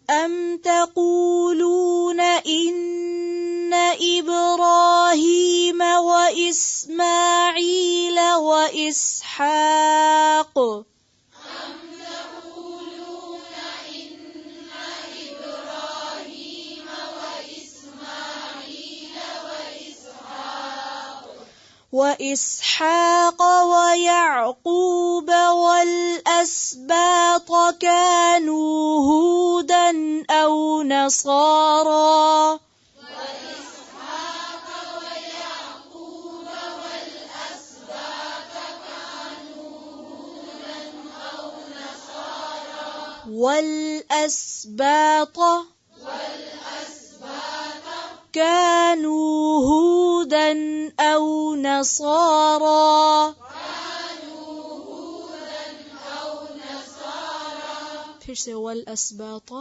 أَمْ تَقُولُونَ إِنَّ إِبْرَاهِيمَ وَإِسْمَاعِيلَ وَإِسْحَاقَ وَإِسْحَاقَ وَيَعْقُوبَ وَالْأَسْبَاطَ كَانُوا هُودًا أَوْ نَصَارَى والأسباط كانوا هودا أو نصارى پھر سے والأسباط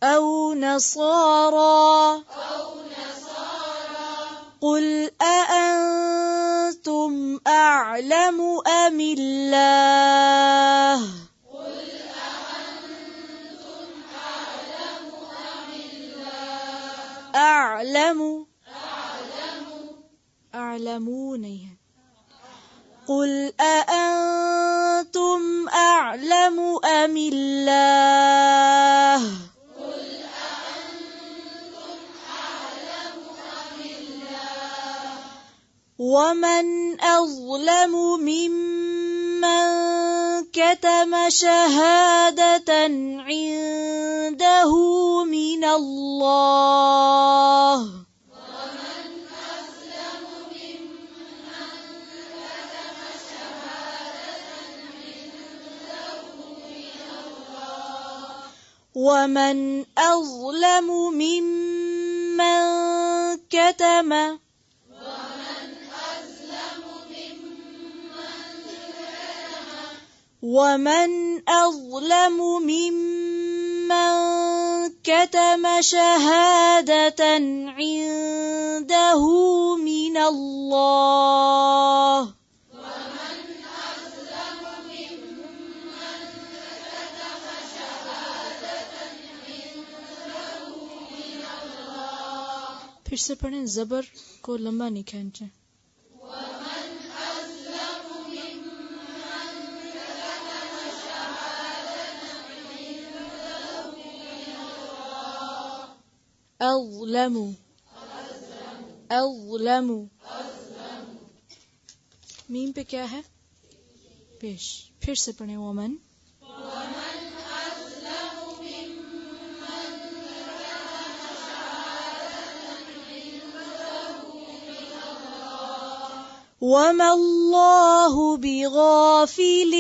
أو نصارى قل أأنتم أعلم أم الله أعلم نہیں ہے قل أأنتم أعلم أم الله ومن أظلم ممن كتم شهادة عنده من الله ومن أظلم ممن كتم شهادة عنده من الله پھر سے پڑھیں، زبر کو لمبا نہیں کھینچیں. اظلم میم پہ کیا ہے؟ پیش. پھر سے پڑھیں، ومن وما اللہ بغافل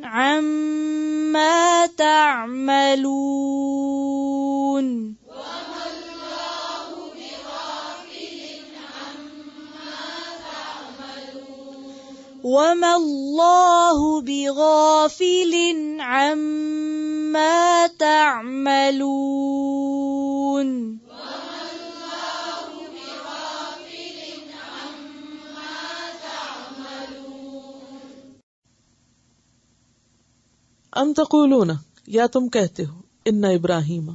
عما تعملون وما اللہ بغافل عما تعملون. ام تقولون، یا تم کہتے ہو، ان ابراہیم،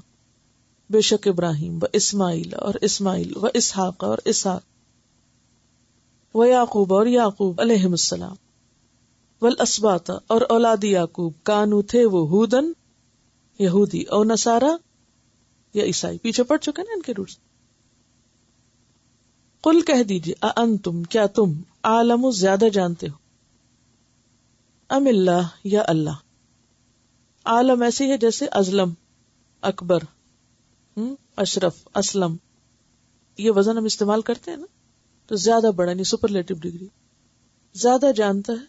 بے شک ابراہیم، و اسماعیل اور اسماعیل، و اسحاق اور اسحاق، و یعقوب اور یعقوب علیہم السلام، والاسباط اور اولاد یعقوب، کانو تھے وہ، ہودن یہودی، او نصارا یا عیسائی. پیچھے پڑ چکے نا ان کے روٹس. قل کہہ دیجیے، اانتم کیا تم، عالم زیادہ جانتے ہو، ام اللہ یا اللہ. عالم ایسی ہے جیسے ازلم، اکبر، اشرف، اسلم، یہ وزن ہم استعمال کرتے ہیں نا، تو زیادہ بڑا، یعنی سپرلیٹو ڈگری، زیادہ جانتا ہے.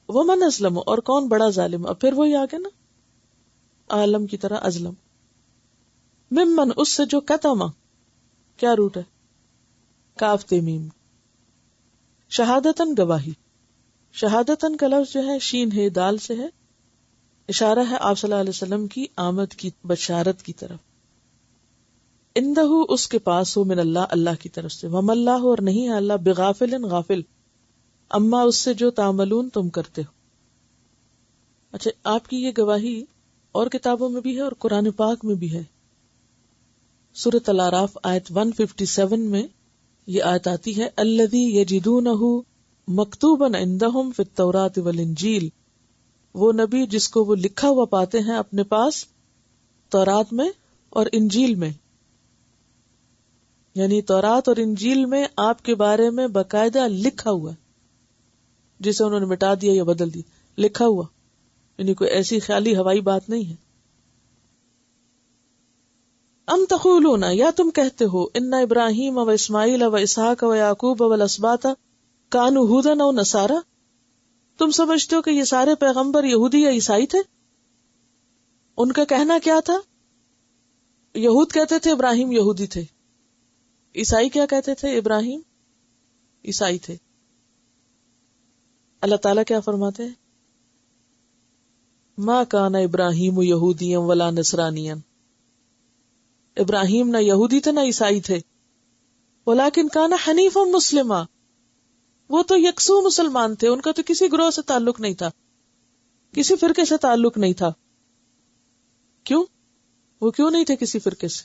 ومن اسلم، اور کون بڑا ظالم. اب پھر وہی آگے نا، عالم کی طرح ازلم. ممن، اس سے جو کتما، کیا روٹ ہے؟ کاف تے میم. شہادتن گواہی. شہادتن کا لفظ جو ہے شین ہے دال سے ہے، اشارہ ہے آپ صلی اللہ علیہ وسلم کی آمد کی بشارت کی طرف. اندہ، اس کے پاس ہو، من اللہ، اللہ کی طرف سے. وم اللہ، اور نہیں ہے اللہ، بغافل غافل، اما اس سے جو تعملون تم کرتے ہو. اچھا، آپ کی یہ گواہی اور کتابوں میں بھی ہے اور قرآن پاک میں بھی ہے. سورۃ الاعراف آیت 157 میں یہ آیت آتی ہے الذی یجدونہ مکتوبا عندہم فی التوراۃ والانجیل، وہ نبی جس کو وہ لکھا ہوا پاتے ہیں اپنے پاس تورات میں اور انجیل میں. یعنی تورات اور انجیل میں آپ کے بارے میں باقاعدہ لکھا ہوا، جسے انہوں نے مٹا دیا یا بدل دیا، لکھا ہوا، یعنی کوئی ایسی خیالی ہوائی بات نہیں ہے. ام تقولون، یا تم کہتے ہو، ان ابراہیم و اسماعیل و اسحاق و یعقوب والاسباط کانوا ھودا و نصارا، تم سمجھتے ہو کہ یہ سارے پیغمبر یہودی یا عیسائی تھے؟ ان کا کہنا کیا تھا؟ یہود کہتے تھے ابراہیم یہودی تھے، عیسائی کیا کہتے تھے؟ ابراہیم عیسائی تھے. اللہ تعالیٰ کیا فرماتے ہیں؟ ما کان ابراہیم یہودیا ولا نصرانیا، ابراہیم نہ یہودی تھے نہ عیسائی تھے. ولیکن کان حنیفا مسلما، وہ تو یکسو مسلمان تھے، ان کا تو کسی گروہ سے تعلق نہیں تھا، کسی فرقے سے تعلق نہیں تھا. کیوں؟ وہ کیوں نہیں تھے کسی فرقے سے؟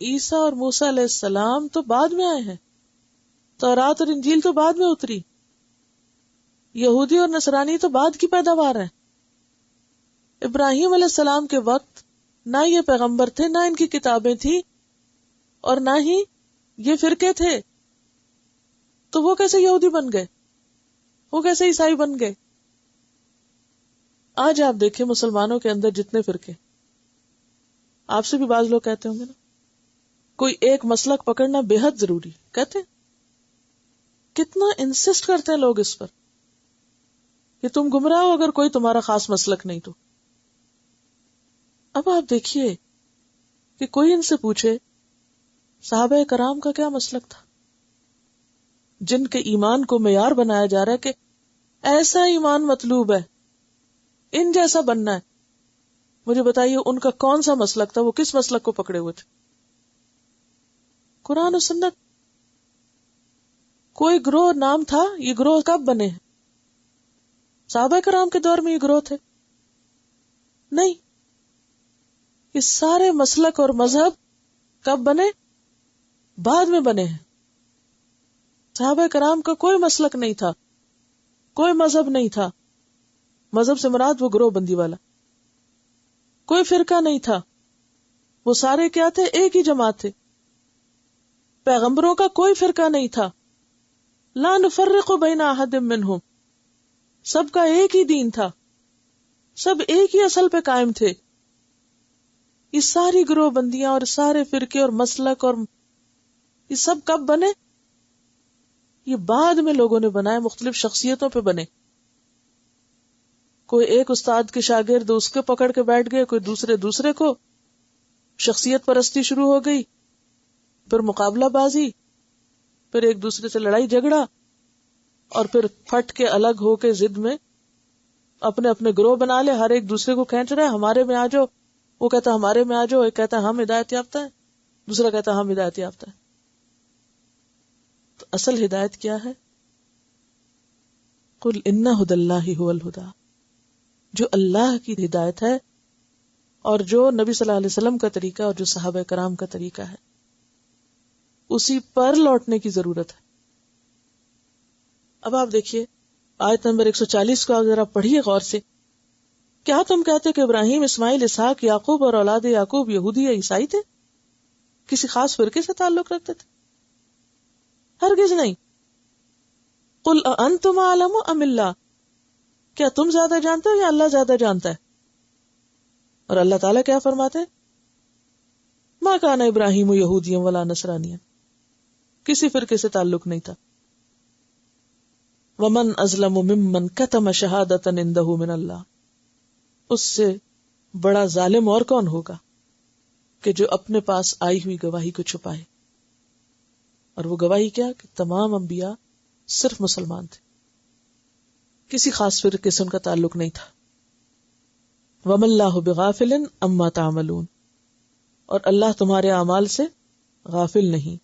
عیسیٰ اور موسیٰ علیہ السلام تو بعد میں آئے ہیں، تورات اور انجیل تو بعد میں اتری، یہودی اور نصرانی تو بعد کی پیداوار ہے. ابراہیم علیہ السلام کے وقت نہ یہ پیغمبر تھے، نہ ان کی کتابیں تھی، اور نہ ہی یہ فرقے تھے. تو وہ کیسے یہودی بن گئے؟ وہ کیسے عیسائی بن گئے؟ آج آپ دیکھیں مسلمانوں کے اندر جتنے فرقے، آپ سے بھی بعض لوگ کہتے ہوں گے نا، کوئی ایک مسلک پکڑنا بے حد ضروری کہتے ہیں. کتنا انسسٹ کرتے ہیں لوگ اس پر کہ تم گمراہ ہو اگر کوئی تمہارا خاص مسلک نہیں تو. اب آپ دیکھیے کہ کوئی ان سے پوچھے صحابہ کرام کا کیا مسلک تھا، جن کے ایمان کو معیار بنایا جا رہا ہے کہ ایسا ایمان مطلوب ہے، ان جیسا بننا ہے. مجھے بتائیے ان کا کون سا مسلک تھا، وہ کس مسلک کو پکڑے ہوئے تھے؟ قرآن و سنت. کوئی گروہ نام تھا، یہ گروہ کب بنے ہیں؟ صحابہ کرام کے دور میں یہ گروہ تھے؟ نہیں. یہ سارے مسلک اور مذہب کب بنے؟ بعد میں بنے ہیں. صحابہ کرام کا کوئی مسلک نہیں تھا، کوئی مذہب نہیں تھا. مذہب سے مراد وہ گروہ بندی والا. کوئی فرقہ نہیں تھا، وہ سارے کیا تھے؟ ایک ہی جماعت تھے. پیغمبروں کا کوئی فرقہ نہیں تھا. لا نفرق بین احد منہم، سب کا ایک ہی دین تھا، سب ایک ہی اصل پہ قائم تھے. یہ ساری گروہ بندیاں اور سارے فرقے اور مسلک اور یہ سب کب بنے؟ یہ بعد میں لوگوں نے بنائے، مختلف شخصیتوں پہ بنے. کوئی ایک استاد کے شاگرد اس کے پکڑ کے بیٹھ گئے، کوئی دوسرے کو، شخصیت پرستی شروع ہو گئی، پھر مقابلہ بازی، پھر ایک دوسرے سے لڑائی جھگڑا، اور پھر پھٹ کے الگ ہو کے ضد میں اپنے اپنے گروہ بنا لے، ہر ایک دوسرے کو کھینچ رہا ہے ہمارے میں آ جاؤ. وہ کہتا ہمارے میں آ جاؤ، ایک کہتا ہم ہدایت یافتہ ہے، دوسرا کہتا ہم ہدایت یافتہ ہے. تو اصل ہدایت کیا ہے؟ قل ان ھدی اللہ ھو الھدی، جو اللہ کی ہدایت ہے اور جو نبی صلی اللہ علیہ وسلم کا طریقہ اور جو صحابہ کرام کا طریقہ ہے، اسی پر لوٹنے کی ضرورت ہے. اب آپ دیکھیے آیت نمبر 140 کو آپ ذرا پڑھیے غور سے. کیا تم کہتے کہ ابراہیم، اسماعیل، اسحاق، یعقوب اور اولاد یعقوب یہودی یا عیسائی تھے؟ کسی خاص فرقے سے تعلق رکھتے تھے؟ ہرگز نہیں. قل انتم اعلم ام اللہ، کیا تم زیادہ جانتے ہو یا اللہ زیادہ جانتا ہے؟ اور اللہ تعالیٰ کیا فرماتے ہیں؟ ما کان ابراہیم یہودیا ولا نصرانیا، کسی فرقے سے تعلق نہیں تھا. ومن ازلم ممن کتم شہادۃ عندہ من اللہ، اس سے بڑا ظالم اور کون ہوگا کہ جو اپنے پاس آئی ہوئی گواہی کو چھپائے. اور وہ گواہی کیا؟ کہ تمام انبیاء صرف مسلمان تھے، کسی خاص فرقے سے ان کا تعلق نہیں تھا. وَمَا اللَّهُ بِغَافِلٍ عَمَّا تَعْمَلُونَ، اور اللہ تمہارے اعمال سے غافل نہیں.